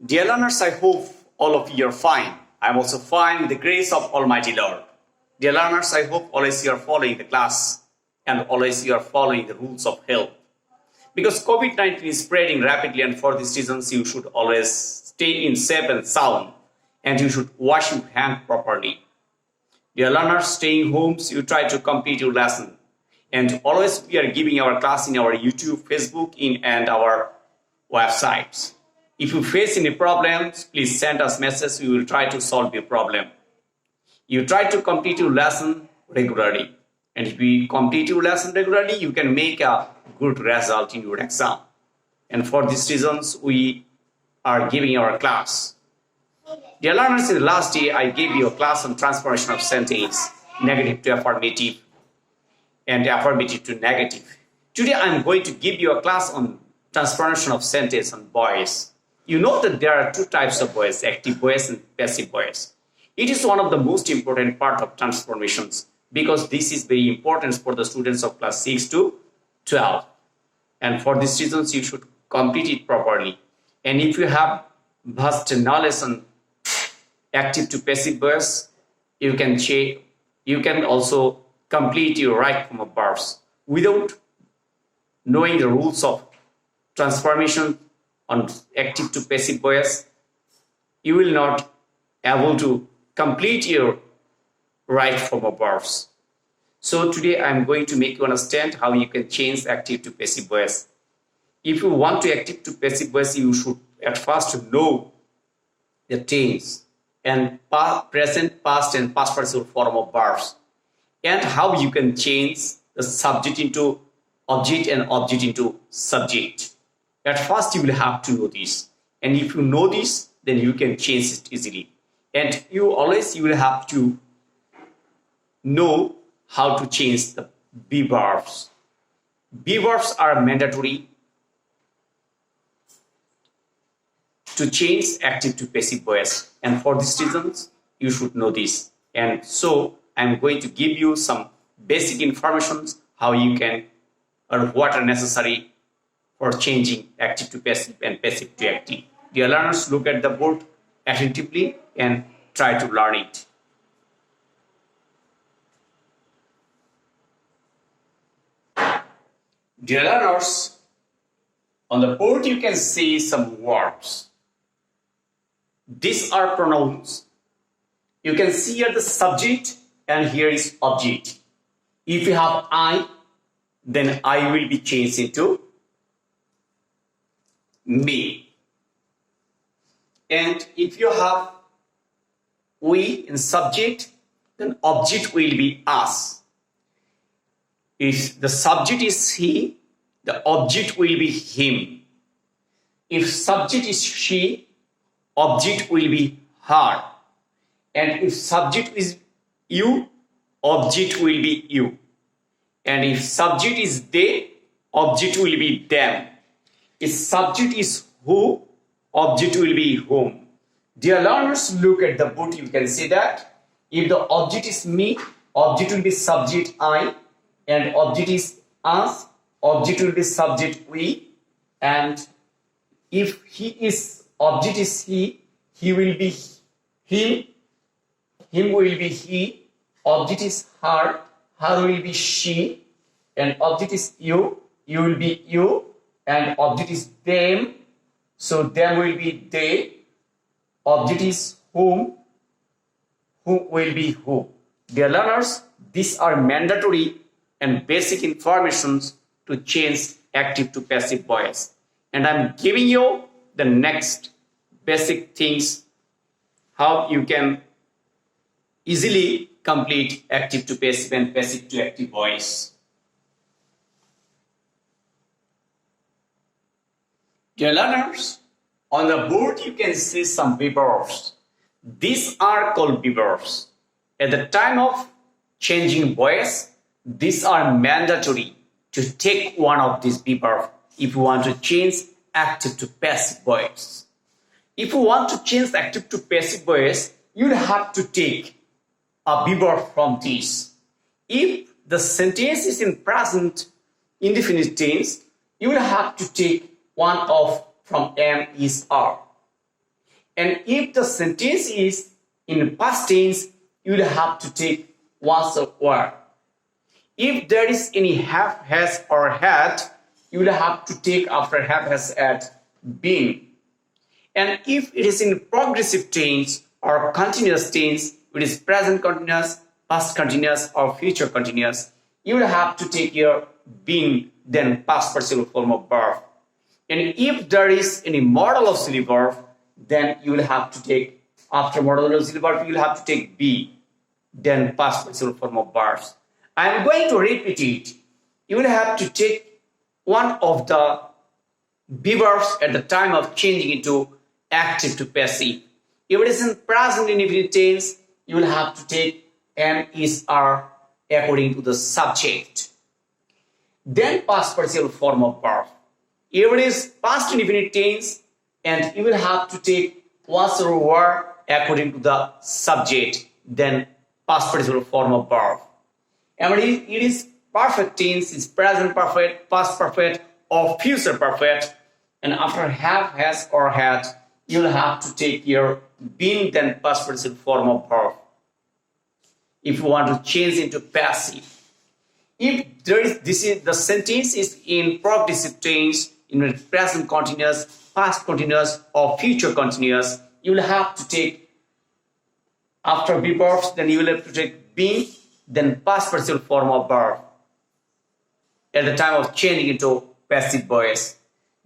Dear learners, I hope all of you are fine. I am also fine with the grace of Almighty Lord. Dear learners, I hope always you are following the class and always you are following the rules of health. Because COVID-19 is spreading rapidly, and for these reasons you should always stay in safe and sound, and you should wash your hands properly. Dear learners, staying homes, you try to complete your lesson. And always we are giving our class in our YouTube, Facebook, and our websites. If you face any problems, please send us messages. We will try to solve your problem. You try to complete your lesson regularly. And if you complete your lesson regularly, you can make a good result in your exam. And for these reasons, we are giving our class. Dear learners, in the last day, I gave you a class on transformation of sentence, negative to affirmative and affirmative to negative. Today, I'm going to give you a class on transformation of sentence on voice. You know that there are two types of voice, active voice and passive voice. It is one of the most important part of transformations because this is very important for the students of class 6 to 12. And for these reasons, you should complete it properly. And if you have vast knowledge on active to passive voice, you can also complete your right form of verbs. Without knowing the rules of transformation on active to passive voice, you will not able to complete your right form of verbs. So today I'm going to make you understand how you can change active to passive voice. If you want to active to passive voice, you should at first know the tense and present, past and past participle form of verbs, and how you can change the subject into object and object into subject. At first, you will have to know this. And if you know this, then you can change it easily. And you will have to know how to change the be verbs. Be verbs are mandatory to change active to passive voice. And for these reasons, you should know this. And so, I'm going to give you some basic information how you can or what are necessary for changing active to passive and passive to active. Dear learners, look at the board attentively and try to learn it. Dear learners, on the board you can see some verbs. These are pronouns. You can see here the subject and here is object. If you have I, then I will be changed into me. And if you have we in subject, then object will be us. If the subject is he, the object will be him. If subject is she, object will be her. And if subject is you, object will be you. And if subject is they, object will be them. If subject is who, object will be whom. Dear learners, look at the book. You can see that if the object is me, object will be subject I, and object is us, object will be subject we. And if he is object is he will be him will be he. Object is her will be she. And object is you will be you. And object is them, so them will be they. Object is who will be who. Dear learners, these are mandatory and basic informations to change active to passive voice. And I'm giving you the next basic things how you can easily complete active to passive and passive to active voice. Dear learners, on the board you can see some verbs. These are called verbs. At the time of changing voice, these are mandatory to take one of these verbs if you want to change active to passive voice. If you want to change active to passive voice, you'll have to take a verb from this. If the sentence is in present indefinite tense, you will have to take one of from am, is, are. And if the sentence is in past tense, you will have to take was or were. If there is any have, has, or had, you will have to take after have, has, had, been. And if it is in progressive tense or continuous tense, it is present continuous, past continuous, or future continuous, you will have to take your been, then past participle form of verb. And if there is any model of auxiliary verb, then you will have to take, after model of auxiliary verb, you will have to take be, then past participle form of verbs. I am going to repeat it. You will have to take one of the be verbs at the time of changing into active to passive. If it is in present indefinite tense, you will have to take am, is, are according to the subject. Then past participle form of verb. If it is past indefinite tense, and you will have to take was or were according to the subject, then past participle form of verb. And it is perfect tense, is present perfect, past perfect, or future perfect. And after have, has, or had, you'll have to take your been, then past participle form of verb. If you want to change into passive. If there is the sentence is in progressive tense, in present continuous, past continuous, or future continuous, you will have to take after be verbs, then you will have to take been, then past participle form of verb at the time of changing into passive voice.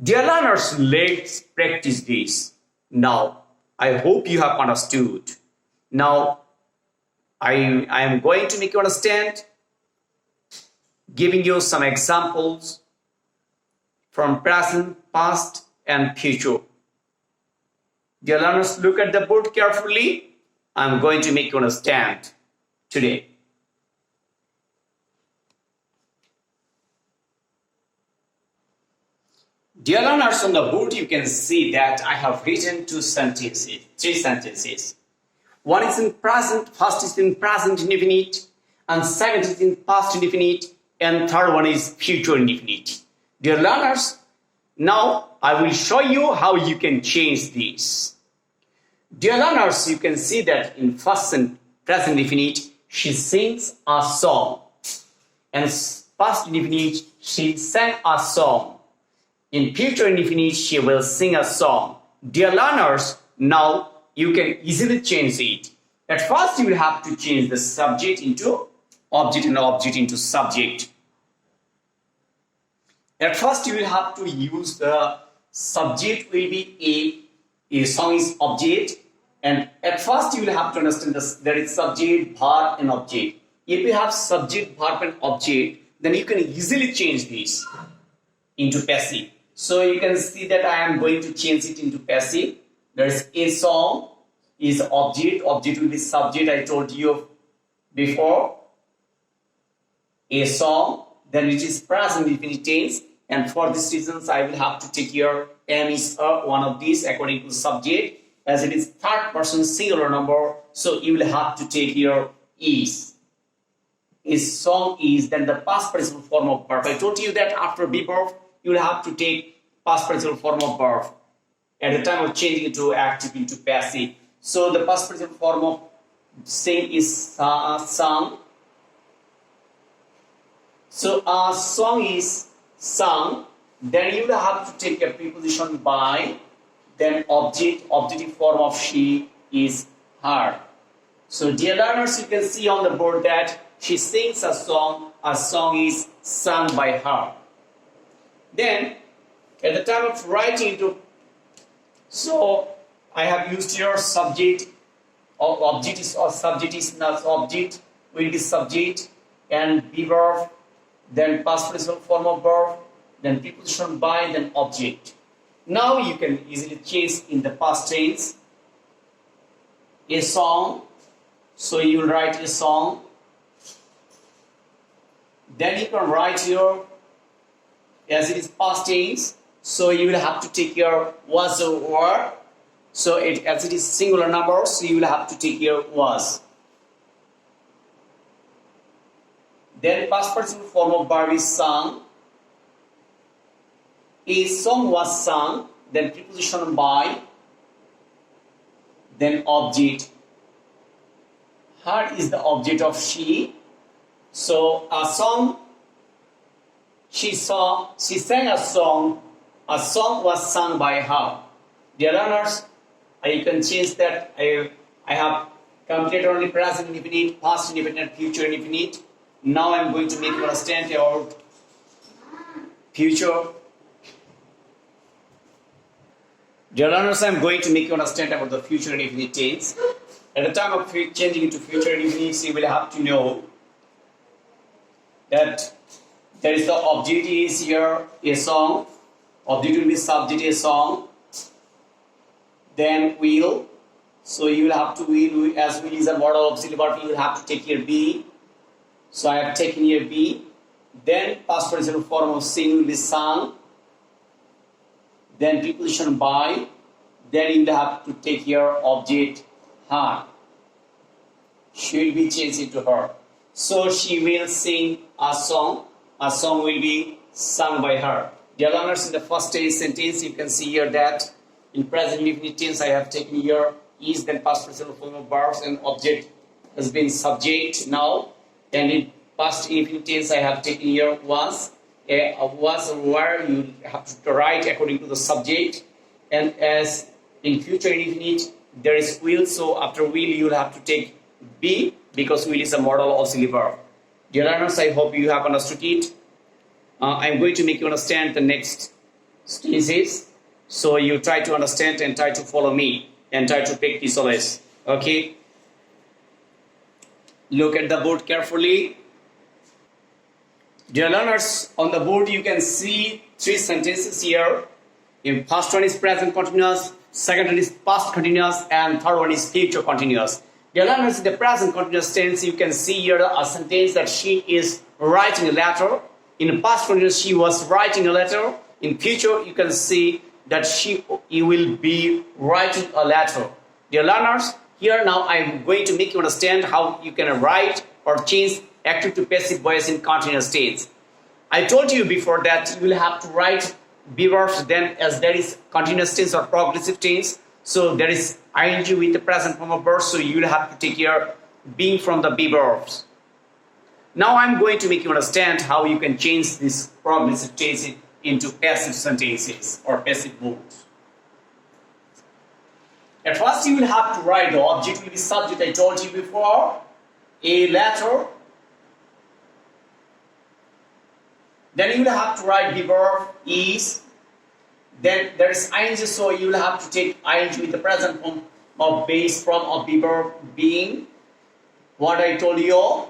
Dear learners, let's practice this. Now, I hope you have understood. Now, I am going to make you understand, giving you some examples from present, past, and future. Dear learners, look at the board carefully. I am going to make you understand today. Dear learners, on the board you can see that I have written three sentences. One is in present, first is in present indefinite, and second is in past indefinite, and third one is future indefinite. Dear learners, now I will show you how you can change this. Dear learners, you can see that in first and present indefinite, she sings a song. And past indefinite, she sang a song. In future indefinite, she will sing a song. Dear learners, now you can easily change it. At first, you will have to change the subject into object and object into subject. At first, you will have to use the subject will be a song is object. And at first, you will have to understand this, there is subject, verb, and object. If you have subject, verb, and object, then you can easily change this into passive. So you can see that I am going to change it into passive. There is a song is object. Object will be subject. I told you before. A song. Then it is present indefinite tense. And for these reasons, I will have to take your am is one of these according to the subject. As it is third person singular number, so you will have to take your is. Is song is, then the past participle form of verb. I told you that after be verb, you will have to take past participle form of verb at the time of changing into active into passive. So the past participle form of sing is sung. So a song is sung. Then you will have to take a preposition by. Then objective form of she is her. So dear learners, you can see on the board that she sings a song is sung by her. Then at the time of writing it, so I have used your subject or object is or subject is not object will be subject and be verb, then past participle form of verb, then preposition by, then object. Now you can easily change in the past tense. A song, so you will write a song. Then you can write your, as it is past tense, so you will have to take your was or were. So as it is singular number, so you will have to take your was. Then past participle form of verb is sung. A song was sung, then preposition by, then object. Her is the object of she. So a song, she sang a song was sung by her. Dear learners, you can change that. I have completed only present indefinite, past indefinite, future indefinite. Now I'm going to make you understand about future. Dear learners, I'm going to make you understand about the future indefinite tense. At the time of changing into future indefinite, you will have to know that there is the object is here a song, object will be subject a song, then will, so you will have to will, as will is a model of auxiliary verb, you will have to take here be, so I have taken here be, then past participle form of sing will be sung, then preposition by, then you will have to take here object her, she will be changed into her. So she will sing a song will be sung by her. Dear learners, in the first sentence, you can see here that in present indefinite tense, I have taken here is, then past participle form of verbs, and object has been subject now. And in past indefinite tense, I have taken here was where you have to write according to the subject. And as in future indefinite, there is will, so after will, you will have to take be, because will is a model auxiliary verb. Dear learners, I hope you have understood it. I'm going to make you understand the next stages. So you try to understand and try to follow me and try to practice always. Okay? Look at the board carefully. Dear learners, on the board you can see 3 sentences here. In first one is present continuous, second one is past continuous, and third one is future continuous. Dear learners, in the present continuous tense, you can see here a sentence that she is writing a letter. In past continuous, she was writing a letter. In future, you can see that you will be writing a letter. Dear learners, here now I am going to make you understand how you can write or change active to passive voice in continuous tense. I told you before that you will have to write be verbs, then as there is continuous tense or progressive tense, so there is ing with the present form of verb, so you will have to take care being from the be verbs. Now I'm going to make you understand how you can change this progressive tense into passive sentences or passive modes. At first you will have to write the object will be subject, I told you before, a letter. Then you will have to write the verb is. Then there is ing, so you will have to take ing with the present form of base form of the verb being. What I told you.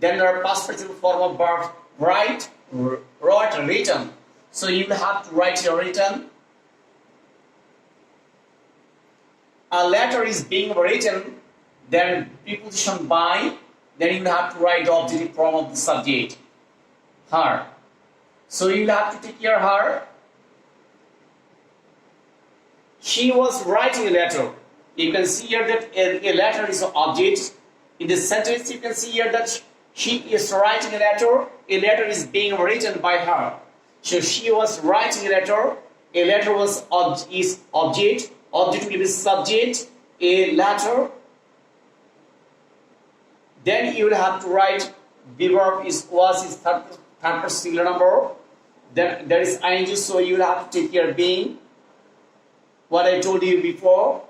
Then there are past participle form of verb write, wrote, written. So you will have to write your written. A letter is being written, then preposition by, then you will have to write the objective form of the subject, her. So you will have to take care her. She was writing a letter. You can see here that a letter is an object. In this sentence, you can see here that she is writing a letter. A letter is being written by her. So she was writing a letter. A letter is object. Object will be subject. A letter. Then you will have to write the verb was third person singular number. Then there is ing, so you will have to take care being. What I told you before.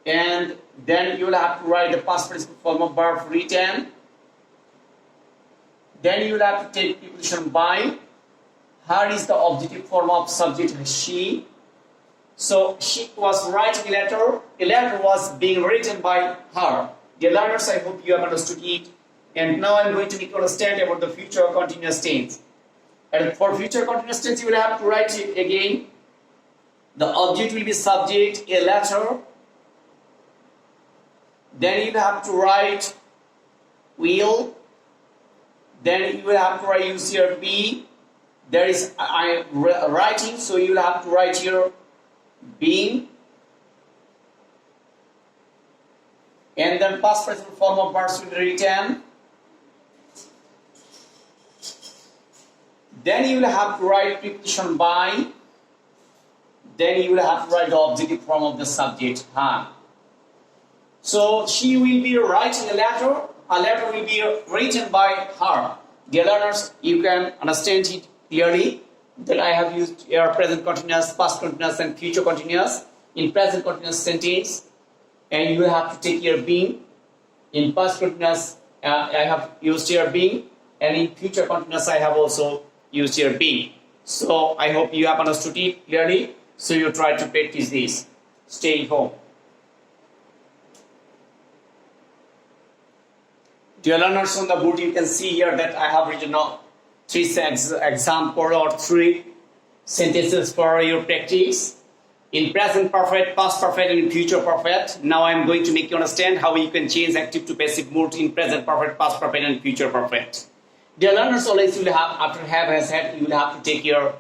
And then you will have to write the past participle form of verb written. Then you will have to take preposition by. Her is the objective form of subject she. So she was writing a letter. A letter was being written by her. Dear learners, I hope you have understood it. And now I'm going to make you understand about the future continuous tense. And for future continuous tense, you will have to write it again. The object will be subject, a letter. Then you will have to write will. Then you will have to write use here be. There is writing, so you will have to write here being. And then past participle form of verbs will be written. Then you will have to write preposition by. Then you will have to write the objective form of the subject, her. So she will be writing a letter will be written by her. Dear learners, you can understand it clearly that I have used here present continuous, past continuous and future continuous. In present continuous sentence, and you have to take your being. In past continuous, I have used here being, and in future continuous, I have also used here being. So I hope you have understood it clearly. So you try to practice this. Stay home. Dear learners, on the board you can see here that I have written three examples or three sentences for your practice. In present perfect, past perfect, and in future perfect. Now I am going to make you understand how you can change active to passive mood in present perfect, past perfect, and future perfect. Dear learners, always you will have, after have has had, you will have to take your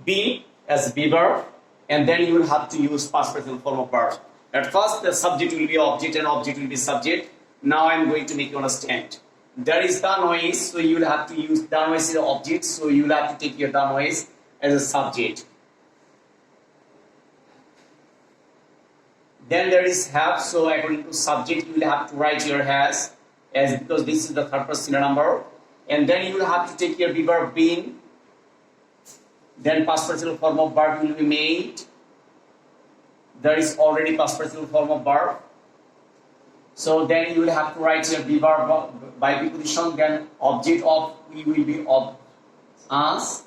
be as be verb, and then you will have to use past present form of verb. At first, the subject will be object and object will be subject. Now I am going to make you understand. There is the noise, so you will have to use the noise as an object, so you will have to take your the noise as a subject. Then there is have, so according to subject, you will have to write your has, as because this is the third person number. And then you will have to take your be verb being. Then past participle form of verb will be made. There is already past participle form of verb. So then you will have to write your be verb by preposition. Then object of we will be of us.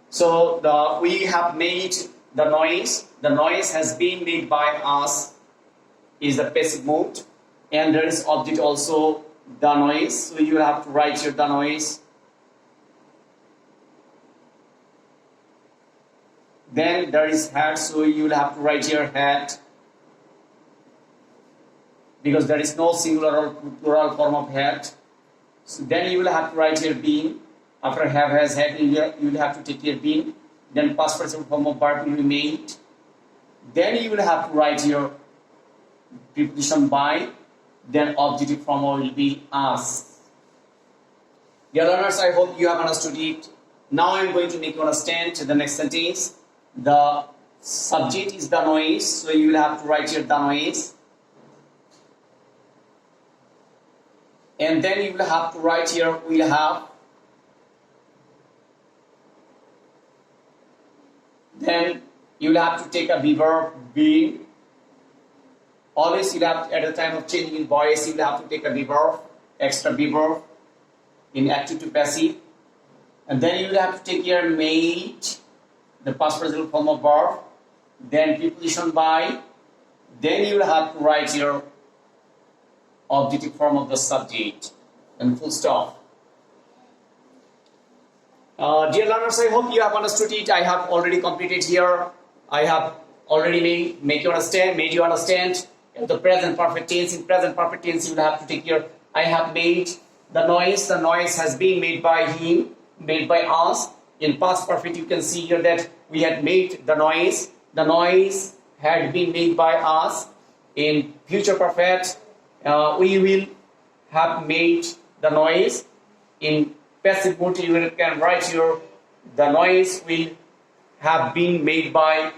So we have made the noise. The noise has been made by us is the passive mode, and there is object also the noise. So you will have to write your the noise. Then there is had, so you will have to write your had, because there is no singular or plural form of had. So then you will have to write your being. After have has had, you will have to take your being. Then past participle form of verb will be made. Then you will have to write your preposition by. Then objective form will be us. Dear learners, I hope you have understood it. Now I am going to make you understand the next sentence. The subject is the noise, so you will have to write your the noise. And then you will have to write here will have. Then you will have to take a be verb being. Always you will have, at the time of changing in voice, you will have to take a be verb, extra be verb in active to passive. And then you will have to take your made, the past participle form of verb, then preposition by. Then you will have to write your objective form of the subject and full stop. Dear learners, I hope you have understood it. I have already completed here. I have already made you understand. In the present perfect tense, in present perfect tense, you will have to take your I have made the noise. The noise has been made by him, made by us. In past perfect, you can see here that we had made the noise. The noise had been made by us. In future perfect, we will have made the noise. In passive mode, you can write your the noise will have been made by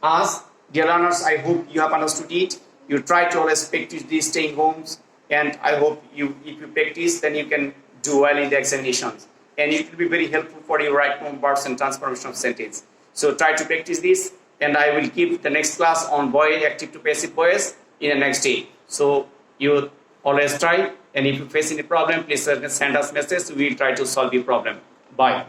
us. Dear learners, I hope you have understood it. You try to always practice these staying homes, and I hope if you practice, then you can do well in the examinations. And it will be very helpful for your right form verbs and transformation of sentence. So try to practice this, and I will give the next class on voice, active to passive voice in the next day. So you always try, and if you face any problem, please send us message. We will try to solve your problem. Bye.